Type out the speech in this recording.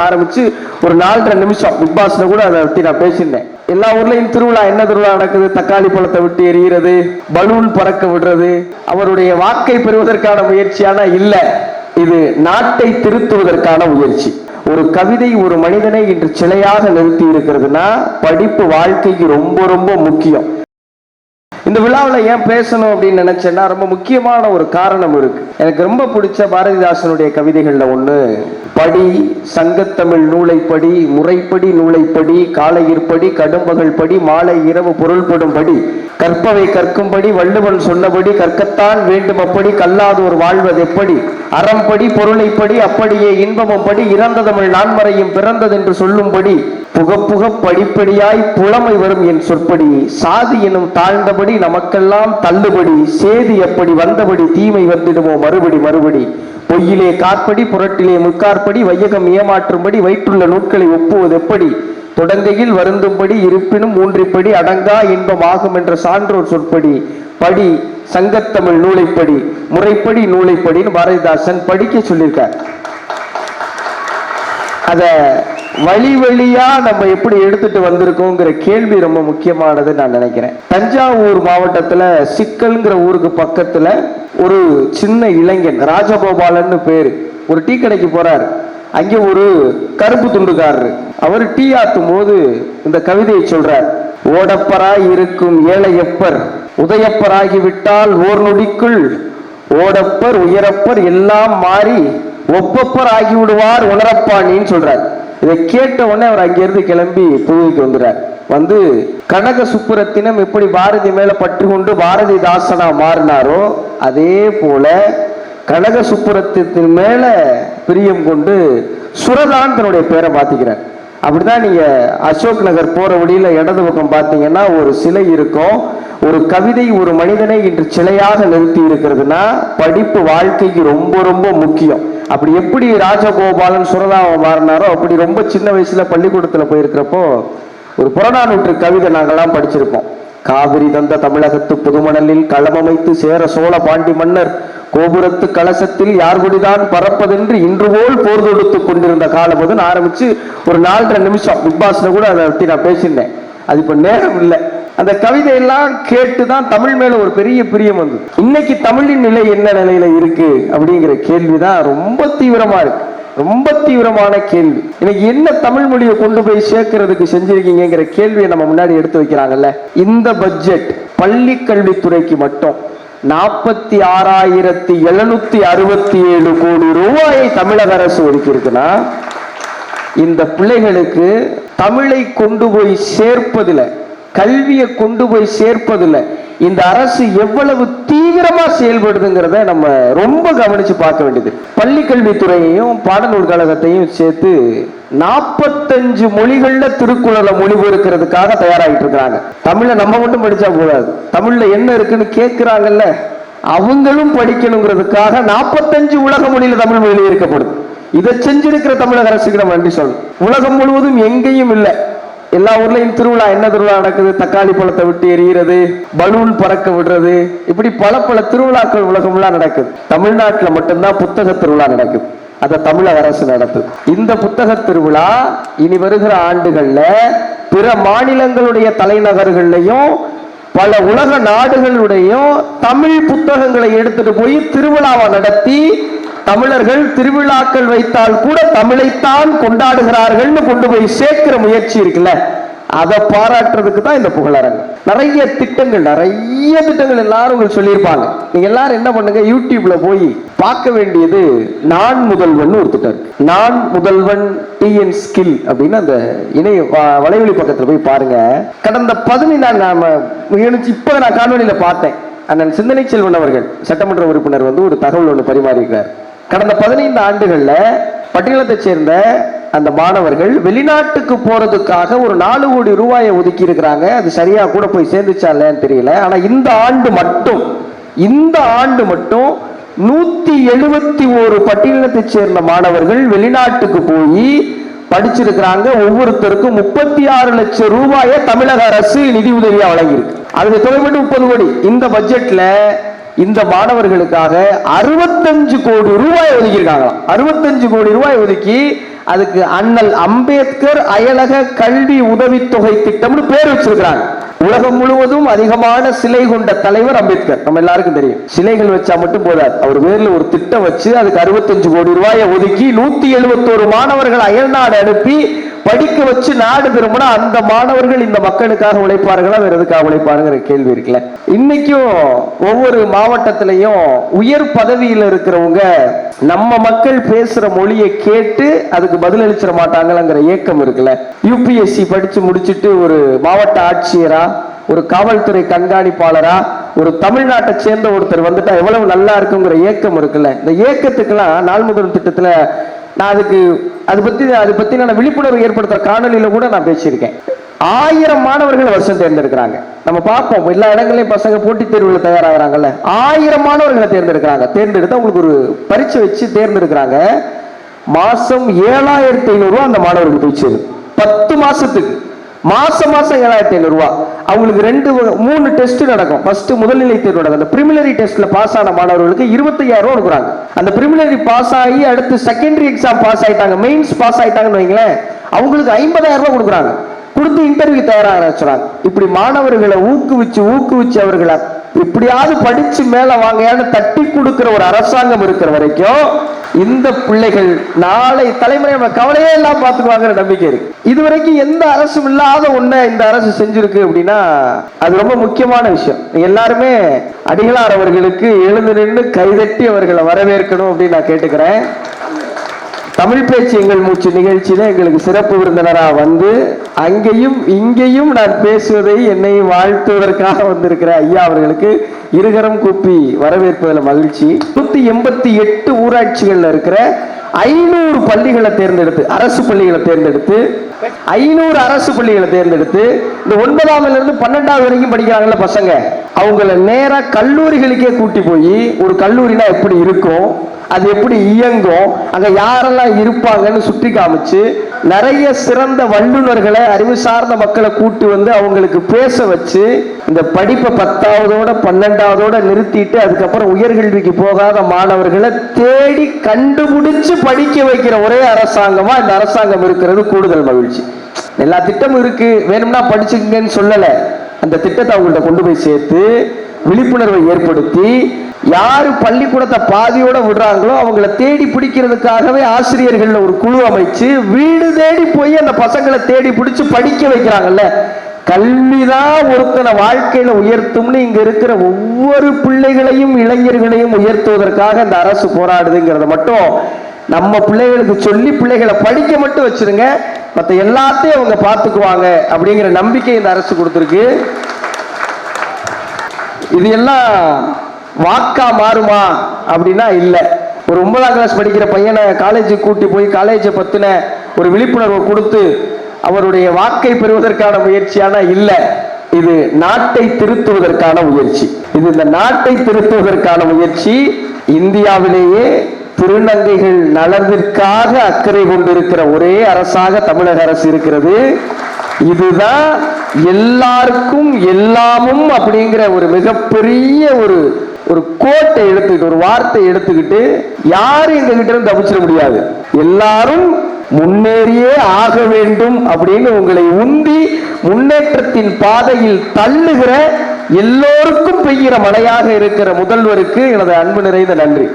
ஆரம்பிச்சு ஒரு 4.5 நிமிஷம் பிக் பாஸ்ல கூட அதை பத்தி நான் பேசியிருந்தேன். எல்லா ஊர்லயும் திருவிழா, என்ன திருவிழா நடக்குது? தக்காளி பழத்தை விட்டு எறிகிறது, பலூன் பறக்க விடுறது. அவருடைய வாக்கை பெறுவதற்கான முயற்சியான இல்ல, இது நாட்டை திருத்துவதற்கான முயற்சி. ஒரு கவிதை ஒரு மனிதனை இன்று சிலையாக நிறுத்தி இருக்கிறதுனா படிப்பு வாழ்க்கைக்கு ரொம்ப ரொம்ப முக்கியம். இந்த விழாவில் ஏன் பேசணும் அப்படின்னு நினைச்சேன்னா, ரொம்ப முக்கியமான ஒரு காரணம் இருக்கு. எனக்கு ரொம்ப பிடிச்ச பாரதிதாசனுடைய கவிதைகள்ல ஒண்ணு, படி சங்கத்தமிழ் நூலைப்படி, முறைப்படி நூலைப்படி, காலையிற்படி கடும்பகல் படி, மாலை இரவு பொருள்படும் படி, கற்பவை கற்கும்படி வள்ளுவன் சொன்னபடி, கற்கத்தான் வேண்டும் அப்படி, கல்லாதோர் வாழ்வது எப்படி, அறம்படி பொருளைப்படி, அப்படியே இன்பமும் படி, இறந்த தமிழ் நான்மறையும் பிறந்ததென்று சொல்லும்படி, புக புக படிப்படியாய் புலமை வரும் என் சொற்படி, சாதி எனும் தாழ்ந்தபடி நமக்கெல்லாம் தள்ளுபடி, சேதி எப்படி வந்தபடி தீமை வந்திடுமோ மறுபடி மறுபடி, பொய்யிலே காற்படி புரட்டிலே முற்காற்படி, வையகம் ஏமாற்றும்படி வயிற்றுள்ள நூட்களை ஒப்புவது எப்படி, தொடங்கையில் வருந்தும்படி இருப்பினும் ஊன்றிப்படி, அடங்கா இன்பம் ஆகும் என்ற சான்றோர் சொற்படி, படி சங்கத்தமிழ் நூலைப்படி, முறைப்படி நூலைப்படின்னு பாரதிதாசன் படிக்க சொல்லியிருக்கார். அத வழி வழியா நம்ம எப்படி எடுத்துட்டு வந்திருக்கோங்கிற கேள்வி ரொம்ப முக்கியமானது நான் நினைக்கிறேன். தஞ்சாவூர் மாவட்டத்துல சிக்கல்ங்கிற ஊருக்கு பக்கத்துல ஒரு சின்ன இளைஞன், ராஜகோபாலன்னு பேரு, ஒரு டீ கடைக்கு போறாரு. அங்கே ஒரு கருப்பு துண்டுக்காரரு, அவர் டீ ஆத்தும் போது இந்த கவிதையை சொல்றார். ஓடப்பராய் இருக்கும் ஏழையப்பர் உதயப்பராகிவிட்டால் ஓர் நொடிக்குள், ஓடப்பர் உயரப்பர் எல்லாம் மாறி ஒப்பப்பர் ஆகிவிடுவார் உணரப்பாணின்னு சொல்றார். இதை கேட்ட உடனே அவர் அங்கிருந்து கிளம்பி புதுவைக்கு வந்துறார். வந்து கனக சுப்புரத்தினம் எப்படி பாரதி மேல பற்று கொண்டு பாரதிதாசனா மாறினாரோ, அதே போல கனக சுப்புரத்தின் மேல பிரியம் கொண்டு சுரதான் தன்னுடைய பேரை மாத்திக்கிறார். அப்படிதான் நீங்க அசோக் நகர் போற வழியில இடது பக்கம் பார்த்தீங்கன்னா ஒரு சிலை இருக்கும். ஒரு கவிதை ஒரு மனிதனை இன்று சிலையாக நிறுத்தி இருக்கிறதுனா படிப்பு வாழ்க்கைக்கு ரொம்ப ரொம்ப முக்கியம். அப்படி எப்படி ராஜகோபாலன் சுரதாவை மாறினாரோ, அப்படி ரொம்ப சின்ன வயசுல பள்ளிக்கூடத்துல போயிருக்கிறப்போ ஒரு புறநானூற்று கவிதை நாங்கெல்லாம் படிச்சிருப்போம். காவிரி தந்த தமிழகத்து புதுமணலில் களமமைத்து சேர சோழ பாண்டி மன்னர் கோபுரத்து கலசத்தில் யார்குடிதான் பறப்பதென்று இன்று போல் போர் தொடுத்து கொண்டிருந்த காலம் போது ஆரம்பிச்சு ஒரு 4.5 நிமிஷம் பிக் பாஸ்ல கூட அதை பத்தி நான் பேசியிருந்தேன். அது இப்ப நேரம் இல்லை. அந்த கவிதையெல்லாம் கேட்டுதான் தமிழ் மேல ஒரு பெரிய பிரியம் வந்தது. இன்னைக்கு தமிழின் நிலை என்ன நிலையில இருக்கு அப்படிங்கிற கேள்விதான் ரொம்ப தீவிரமா இருக்கு, ரொம்ப தீவிரமான கேள்வி. இன்னைக்கு என்ன தமிழ் மொழியை கொண்டு போய் சேர்க்கறதுக்கு செஞ்சிருக்கீங்கிற கேள்வியை நம்ம முன்னாடி எடுத்து வைக்கிறாங்கல்ல. இந்த பட்ஜெட் பள்ளி கல்வித்துறைக்கு மட்டும் 46,767 கோடி ரூபாயை தமிழக அரசு ஒதுக்கி இருக்குன்னா, இந்த பிள்ளைகளுக்கு தமிழை கொண்டு போய் சேர்ப்பதில், கல்வியை கொண்டு போய் சேர்ப்பதில் இந்த அரசு எவ்வளவு தீவிரமா செயல்படுதுங்கிறத நம்ம ரொம்ப கவனிச்சு பார்க்க வேண்டியது. பள்ளி கல்வித்துறையையும் பாடநூல் கழகத்தையும் சேர்த்து 45 மொழிகள்ல திருக்குறளை மொழிபெயர்க்கிறதுக்காக தயாராகிட்டு இருக்கிறாங்க. தமிழை நம்ம மட்டும் படிச்சா கூடாது, தமிழ்ல என்ன இருக்குன்னு கேட்கிறாங்கல்ல, அவங்களும் படிக்கணுங்கிறதுக்காக 45 உலக மொழியில தமிழ் மொழி இருக்கப்படுது. இதை செஞ்சிருக்கிற தமிழக அரசுக்கு நம்ம நன்றி சொல்லணும். உலகம் முழுவதும் எங்கேயும் இல்லை. எல்லா ஊர்லயும் திருவிழா, என்ன திருவிழா நடக்குது? தக்காளி பழத்தை விட்டு எறிகிறது, பலூன் பறக்க விடுறது, இப்படி பல பல திருவிழாக்கள் உலகம்லாம் நடக்குது. தமிழ்நாட்டில் மட்டும்தான் புத்தக திருவிழா நடக்குது. அதை தமிழக அரசு நடத்துது. இந்த புத்தக திருவிழா இனி வருகிற ஆண்டுகள்ல பிற மாநிலங்களுடைய தலைநகர்களையும் பல உலக நாடுகளுடையும் தமிழ் புத்தகங்களை எடுத்துட்டு போய் திருவிழாவை நடத்தி, தமிழர்கள் திருவிழாக்கள் வைத்தால் கூட தமிழைத்தான் கொண்டாடுகிறார்கள் கொண்டு போய் சேர்க்கிற முயற்சி இருக்குல்ல, அதை பாராட்டுறதுக்கு தான் இந்த புகழரங்கம். நிறைய திட்டங்கள் எல்லாரும் சொல்லியிருப்பாங்க. நீங்க எல்லாரும் என்ன பண்ணுங்க, யூடியூப்ல போய் பார்க்க வேண்டியது நான் முதல்வன் ஒரு திட்டம் இருக்கு. நான் முதல்வன் டிஎன் ஸ்கில் அப்படின்னு அந்த இணைய வலைவழி பக்கத்துல போய் பாருங்க. கடந்த 15 நாம இப்ப நான் காணொலியில பார்த்தேன். அண்ணன் சிந்தனை செல்வன் அவர்கள் சட்டமன்ற உறுப்பினர் வந்து ஒரு தகவல் ஒன்று பரிமாறியிருக்கிறார். கடந்த 15 ஆண்டுகள்ல பட்டியலத்தை சேர்ந்த அந்த மாணவர்கள் வெளிநாட்டுக்கு போறதுக்காக ஒரு 4 கோடி ரூபாயை ஒதுக்கி இருக்கிறாங்க. அது சரியா கூட போய் சேர்ந்துச்சான்னு தெரியல. ஆனா இந்த ஆண்டு மட்டும் 171 பட்டியலத்தை சேர்ந்த மாணவர்கள் வெளிநாட்டுக்கு போய் படிச்சிருக்கிறாங்க. ஒவ்வொருத்தருக்கும் 36 லட்சம் ரூபாயை தமிழக அரசு நிதி உதவியா வழங்கியிருக்கு. அதுக்கு தொகை மட்டும் 30 கோடி. இந்த பட்ஜெட்ல இந்த மாணவர்களுக்காக 65 கோடி ரூபாய் ஒதுக்கியிருக்காங்களாம். 65 கோடி ரூபாய் ஒதுக்கி அதுக்கு அண்ணல் அம்பேத்கர் அயலக கல்வி உதவித்தொகை திட்டம்னு பேர் வச்சிருக்கிறாங்க. உலகம் முழுவதும் அதிகமான சிலை கொண்ட தலைவர் அம்பேத்கர், நம்ம எல்லாருக்கும் தெரியும். சிலைகள் வச்சா மட்டும் போதாது, அவர் பேர்ல ஒரு திட்டம் வச்சு அதுக்கு 65 கோடி ரூபாயை ஒதுக்கி 171 மாணவர்கள் அயல்நாடு அனுப்பி படிக்க வச்சு நாடு திரும்பினா அந்த மாணவர்கள் இந்த மக்களுக்காக உழைப்பார்களா, வேற எதுக்காக உழைப்பாருங்கிற கேள்வி இருக்குல்ல. இன்னைக்கும் ஒவ்வொரு மாவட்டத்திலையும் உயர் பதவியில் இருக்கிறவங்க நம்ம மக்கள் பேசுற மொழியை கேட்டு அதுக்கு பதில் அளிச்சிட மாட்டாங்கிற ஏக்கம் இருக்குல்ல. யூபிஎஸ்சி படிச்சு முடிச்சுட்டு ஒரு மாவட்ட ஆட்சியரா, ஒரு காவல்துறை கண்காணிப்பாளரா, ஒரு தமிழ்நாட்டை சேர்ந்த ஒருத்தர் வந்துட்டா எவ்வளவு நல்லா இருக்குங்கிற ஏக்கம் இருக்குல்ல. இந்த ஏக்கத்துக்கெல்லாம் நாள் முதல் திட்டத்துல நான் அதை பத்தி நான் விழிப்புணர்வு ஏற்படுத்துற காணொலியில கூட நான் பேசியிருக்கேன். 1000 மாணவர்கள் வருஷம் தேர்ந்தெடுக்கிறாங்க. நம்ம பார்ப்போம் எல்லா இடங்களையும் பசங்க போட்டித் தேர்வுல தயாராகிறாங்கல்ல. 1000 மாணவர்களை தேர்ந்தெடுக்கிறாங்க. தேர்ந்தெடுத்து அவங்களுக்கு ஒரு பரீட்சை வச்சு தேர்ந்தெடுக்கிறாங்க. மாசம் 7500 ரூபாய் அந்த மாணவர்களுக்கு போய் சேரும். 10 மாசத்துக்கு மாசம் 7500 ரூபாய். அவங்களுக்கு 3 டெஸ்ட் நடக்கும். ஃபர்ஸ்ட் முதல்நிலை தேர்வு நடக்கும். அந்த பிரிமினரி டெஸ்ட்ல பாஸ் ஆன மாணவர்களுக்கு 25000 ரூபாய் கொடுக்குறாங்க. அந்த பிரிமினரி பாஸ் ஆகி அடுத்து செகண்டரி எக்ஸாம் பாஸ் ஆயிட்டாங்க, மெயின்ஸ் பாஸ் ஆயிட்டாங்கன்னு வைங்களேன், அவங்களுக்கு 50000 ரூபாய் கொடுக்குறாங்க. கொடுத்து இன்டர்வியூ தயாராக வச்சுறாங்க. இப்படி மாணவர்களை ஊக்குவிச்சு அவர்களை இப்படியாவது படிச்சு மேல வாங்கையான்னு தட்டி கொடுக்கிற ஒரு அரசாங்கம் இருக்கிற வரைக்கும் இந்த பிள்ளைகள் நாளை தலைமுறை நம்ம கவலையே எல்லாம் பார்த்துக்குவாங்கிற நம்பிக்கை இருக்கு. இதுவரைக்கும் எந்த அரசும் இல்லாத ஒண்ண இந்த அரசு செஞ்சிருக்கு அப்படின்னா அது ரொம்ப முக்கியமான விஷயம். எல்லாருமே அடிகளார் அவர்களுக்கு எழுந்து நின்று கைதட்டி அவர்களை வரவேற்கணும் அப்படின்னு நான் கேட்டுக்கிறேன். தமிழ் பேச்சு எங்கள் மூச்சு நிகழ்ச்சியில எங்களுக்கு சிறப்பு விருந்தினரா வந்து அங்கேயும் இங்கேயும் நான் பேசுவதை என்னை வாழ்த்துவதற்காக வந்திருக்கிற ஐயா அவர்களுக்கு இருகரம் கூப்பி வரவேற்பதில் மகிழ்ச்சி. 188 ஊராட்சிகள்ல இருக்கிற 500 பள்ளிகளை தேர்ந்தெடுத்து, அரசு பள்ளிகளை தேர்ந்தெடுத்து 500 அரசு பள்ளிகளை தேர்ந்தெடுத்து இந்த 9ஆம் இருந்து 12ஆவது வரைக்கும் படிக்கிறாங்கல்ல பசங்க, அவங்கள நேரா கல்லூரிகளுக்கே கூட்டி போய் ஒரு கல்லூரினா எப்படி இருக்கும், அது எப்படி இயங்கும், அங்க யாரெல்லாம் இருப்பாங்கன்னு சுட்டி காமிச்சு நிறைய சிறந்த வல்லுநர்களை, அறிவு சார்ந்த மக்களை கூட்டி வந்து அவங்களுக்கு பேச வச்சு இந்த படிப்பை 10ஆவதோட 12ஆவதோட நிறுத்திட்டு அதுக்கப்புறம் உயர்கல்விக்கு போகாத மாணவர்களை தேடி கண்டுபிடிச்சு படிக்க வைக்கிற ஒரே அரசாங்கமா இந்த அரசாங்கம் இருக்கிறது கூடுதல் மகிழ்ச்சி. எல்லா திட்டமும் இருக்கு, வேணும்னா படிச்சுக்கங்கன்னு சொல்லல. அந்த திட்டத்தை அவங்கள்ட்ட கொண்டு போய் சேர்த்து விழிப்புணர்வை ஏற்படுத்தி யாரு பள்ளிக்கூடத்தை பாதியோட விடுறாங்களோ அவங்களை தேடி பிடிக்கிறதுக்காகவே ஆசிரியர்கள் ஒரு குழு அமைச்சு வீடு தேடி போய் அந்த பசங்களை தேடி பிடிச்சு படிக்க வைக்கிறாங்கல்ல. கல்விதான் ஒருத்தனை வாழ்க்கையில உயர்த்தும்னு இங்க இருக்கிற ஒவ்வொரு பிள்ளைகளையும் இளைஞர்களையும் உயர்த்துவதற்காக இந்த அரசு போராடுதுங்கிறத மட்டும் நம்ம பிள்ளைகளுக்கு சொல்லி பிள்ளைகளை படிக்க மட்டும் வச்சிருங்க, மற்ற எல்லாத்தையும் அவங்க பார்த்துக்குவாங்க அப்படிங்கிற நம்பிக்கை இந்த அரசு கொடுத்துருக்கு. இது எல்லாம் வாக்கா மாறுமா அப்படின்னா இல்ல. ஒரு 9ஆம் கிளாஸ் படிக்கிற பையனை காலேஜுக்கு கூட்டி போய் காலேஜை பத்தின ஒரு விழிப்புணர்வை கொடுத்து அவருடைய வாக்கை பெறுவதற்கான முயற்சியான இல்ல. இது நாட்டை திருத்துவதற்கான முயற்சி. இது இந்த நாட்டை திருத்துவதற்கான முயற்சி. இந்தியாவிலேயே திருநங்கைகள் நலனிற்காக அக்கறை கொண்டிருக்கிற ஒரே அரசாக தமிழக அரசு இருக்கிறது. இதுதான் எல்லாருக்கும் எல்லாமும் அப்படிங்கிற ஒரு மிகப்பெரிய ஒரு கோட்டை எடுத்துக்கிட்டு, ஒரு வார்த்தை எடுத்துக்கிட்டு யாரும் எங்க கிட்ட இருந்து தப்பிச்சிட முடியாது, எல்லாரும் முன்னேறியே ஆக வேண்டும் அப்படின்னு உங்களை உந்தி முன்னேற்றத்தின் பாதையில் தள்ளுகிற, எல்லோருக்கும் பெய்கிற மழையாக இருக்கிற முதல்வருக்கு எனது அன்பு நிறைந்த நன்றி.